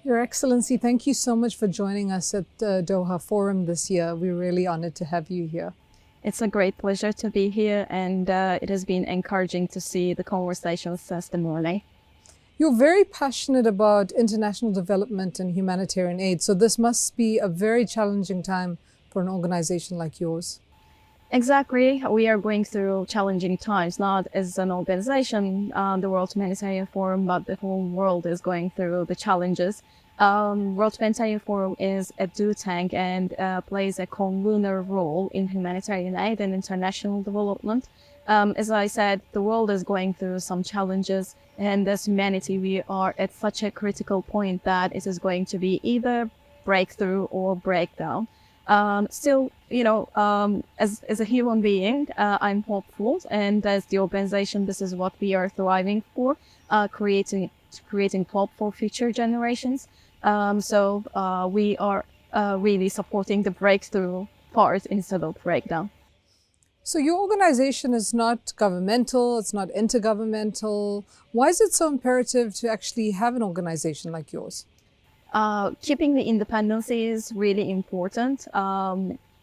Your Excellency, thank you so much for joining us at the Doha Forum this year. We're really honored to have you here. It's a great pleasure to be here, and it has been encouraging to see the conversations since the morning. You're very passionate about international development and humanitarian aid, so this must be a very challenging time for an organization like yours. Exactly. We are going through challenging times, not as an organization, the World Humanitarian Forum, but the whole world is going through the challenges. World Humanitarian Forum is a do tank and plays a convener role in humanitarian aid and international development. As I said, the world is going through some challenges, and as humanity, we are at such a critical point that it is going to be either breakthrough or breakdown. Still, as a human being, I'm hopeful, and as the organization, this is what we are thriving for, creating hope for future generations. So we are really supporting the breakthrough part instead of breakdown. So your organization is not governmental, it's not intergovernmental. Why is it so imperative to actually have an organization like yours? Keeping the independence is really important.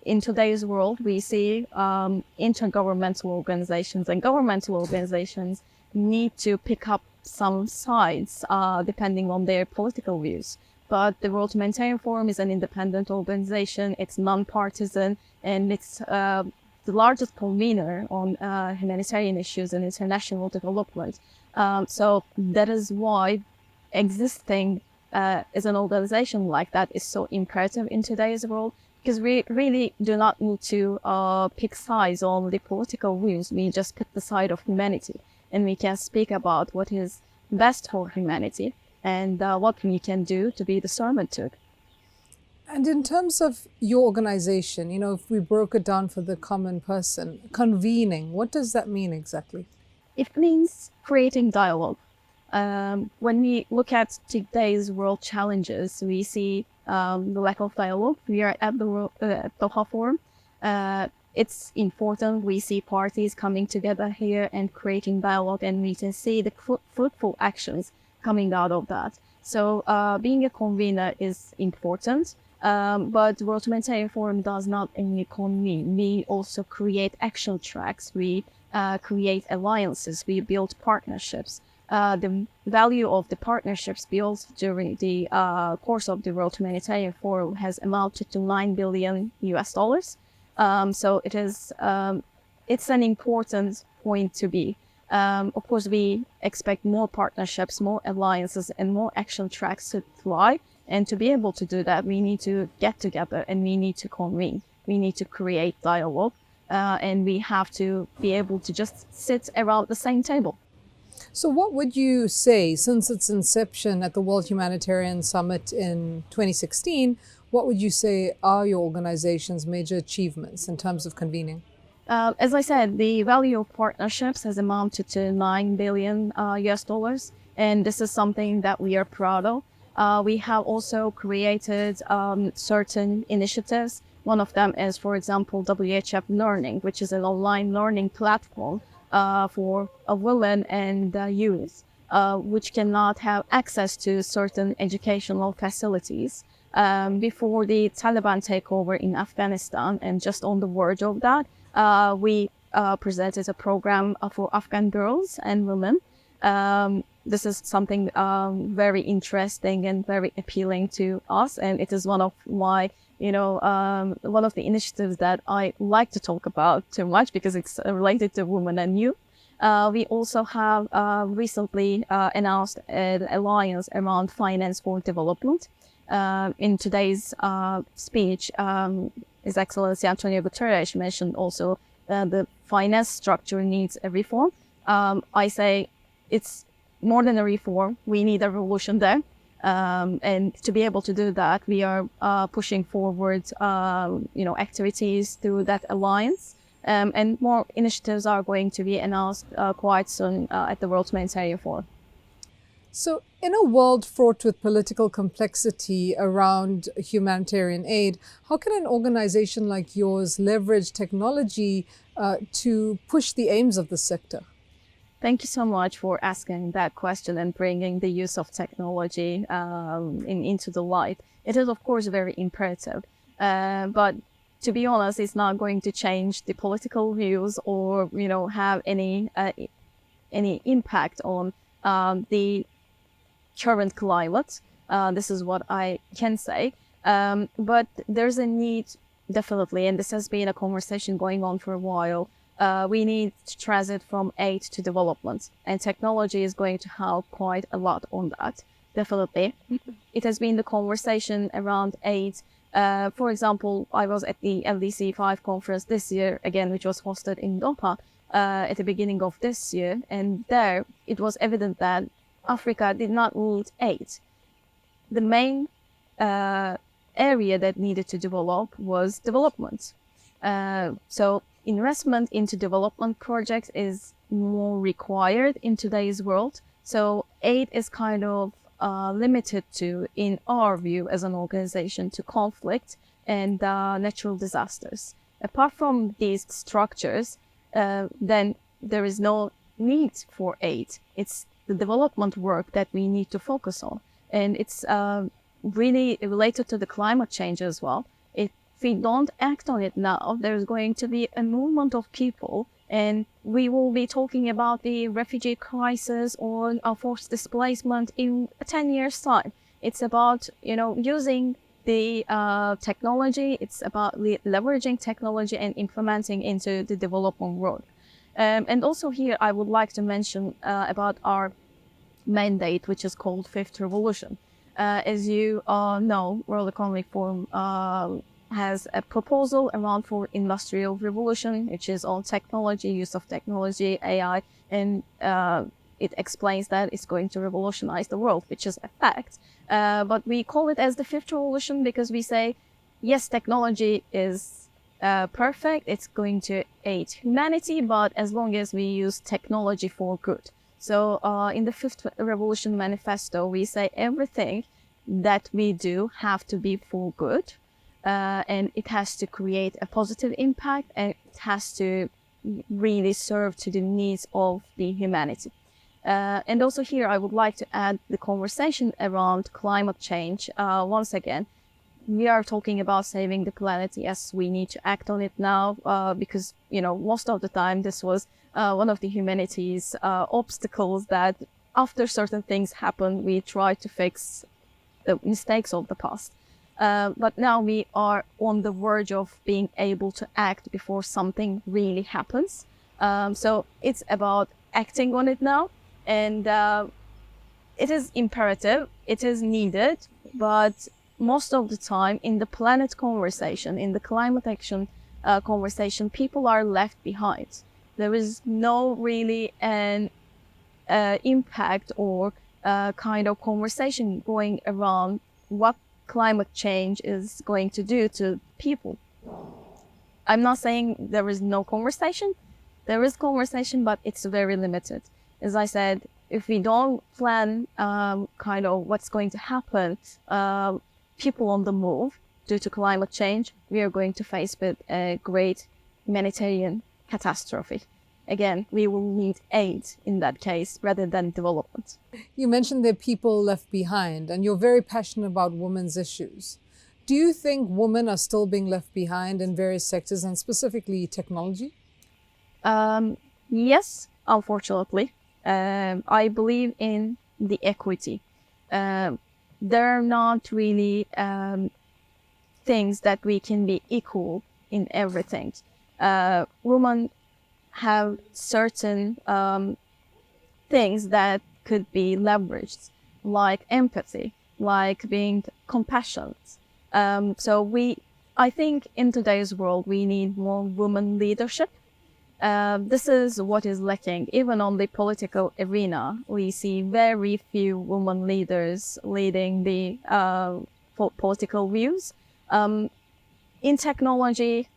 In today's world, we see intergovernmental organizations and governmental organizations need to pick up some sides depending on their political views. But the World Humanitarian Forum is an independent organization. It's non-partisan, and it's the largest convener on humanitarian issues and international development. So that is why existing as an organization like that is so imperative in today's world, because we really do not need to pick sides on the political views. We just pick the side of humanity, and we can speak about what is best for humanity and what we can do to be the servant to it. And in terms of your organization, if we broke it down for the common person, convening, what does that mean exactly? It means creating dialogue. When we look at today's world challenges, we see the lack of dialogue. We are at the Doha Forum. It's important. We see parties coming together here and creating dialogue, and we can see the fruitful actions coming out of that. So being a convener is important. But World Humanitarian Forum does not only convene. We also create action tracks. We create alliances. We build partnerships. The value of the partnerships built during the course of the World Humanitarian Forum has amounted to $9 billion US. So it's an important point to be. Of course, we expect more partnerships, more alliances, and more action tracks to thrive. And to be able to do that, we need to get together and we need to convene. We need to create dialogue, and we have to be able to just sit around the same table. So what would you say, since its inception at the World Humanitarian Summit in 2016, what would you say are your organization's major achievements in terms of convening? As I said, the value of partnerships has amounted to $9 billion US, and this is something that we are proud of. We have also created certain initiatives. One of them is, for example, WHF Learning, which is an online learning platform for women and youth, which cannot have access to certain educational facilities. Before the Taliban takeover in Afghanistan, and just on the verge of that, we presented a program for Afghan girls and women. This is something very interesting and very appealing to us, and it is one of my, one of the initiatives that I like to talk about too much because it's related to women and youth. We also have recently announced an alliance around finance for development. In today's speech, His Excellency Antonio Guterres mentioned also the finance structure needs a reform. I say it's more than a reform. We need a revolution there. And to be able to do that, we are pushing forward, activities through that alliance. And more initiatives are going to be announced quite soon at the World Humanitarian Forum. So in a world fraught with political complexity around humanitarian aid, how can an organization like yours leverage technology to push the aims of the sector? Thank you so much for asking that question and bringing the use of technology into the light. It is, of course, very imperative. But to be honest, it's not going to change the political views or, have any impact on the current climate. This is what I can say. But there's a need, definitely, and this has been a conversation going on for a while. We need to transit from aid to development, and technology is going to help quite a lot on that, definitely. It has been the conversation around aid. For example, I was at the LDC5 conference this year, again, which was hosted in Doha at the beginning of this year, and there it was evident that Africa did not need aid. The main area that needed to develop was development. So investment into development projects is more required in today's world. So aid is kind of limited to, in our view as an organization, to conflict and natural disasters. Apart from these structures, then there is no need for aid. It's the development work that we need to focus on. And it's really related to the climate change as well. If we don't act on it now, there's going to be a movement of people, and we will be talking about the refugee crisis or forced displacement in 10 years' time. It's about, using the technology. It's about leveraging technology and implementing into the development world. And also here, I would like to mention about our mandate, which is called Fifth Revolution. As you know, World Economic Forum has a proposal around for industrial revolution, which is on technology, use of technology, AI, and it explains that it's going to revolutionize the world, which is a fact. But we call it as the fifth revolution because we say, yes, technology is perfect. It's going to aid humanity, but as long as we use technology for good. So in the Fifth Revolution Manifesto, we say everything that we do have to be for good, and it has to create a positive impact, and it has to really serve to the needs of the humanity. And also here, I would like to add the conversation around climate change. Once again, we are talking about saving the planet. Yes, we need to act on it now because, most of the time this was one of the humanity's obstacles that after certain things happen, we try to fix the mistakes of the past. But now we are on the verge of being able to act before something really happens. So it's about acting on it now. And it is imperative, it is needed, but most of the time in the planet conversation, in the climate action conversation, people are left behind. There is no really an impact or kind of conversation going around what climate change is going to do to people. I'm not saying there is no conversation. There is conversation, but it's very limited. As I said, if we don't plan kind of what's going to happen, people on the move due to climate change, we are going to face with a great humanitarian catastrophe. Again, we will need aid in that case rather than development. You mentioned there are people left behind, and you're very passionate about women's issues. Do you think women are still being left behind in various sectors, and specifically technology? Yes, unfortunately. I believe in the equity. There are not really things that we can be equal in everything. Women have certain things that could be leveraged, like empathy, like being compassionate. I think in today's world, we need more women leadership. This is what is lacking. Even on the political arena, we see very few women leaders leading the political views. In technology,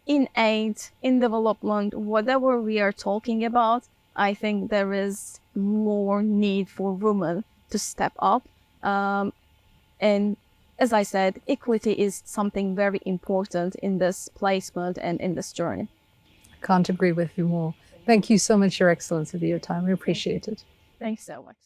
in aid, in development, whatever we are talking about, I think there is more need for women to step up. And as I said, equity is something very important in this placement and in this journey. Can't agree with you more. Thank you so much, Your Excellency, for your time. We appreciate it. Thanks so much.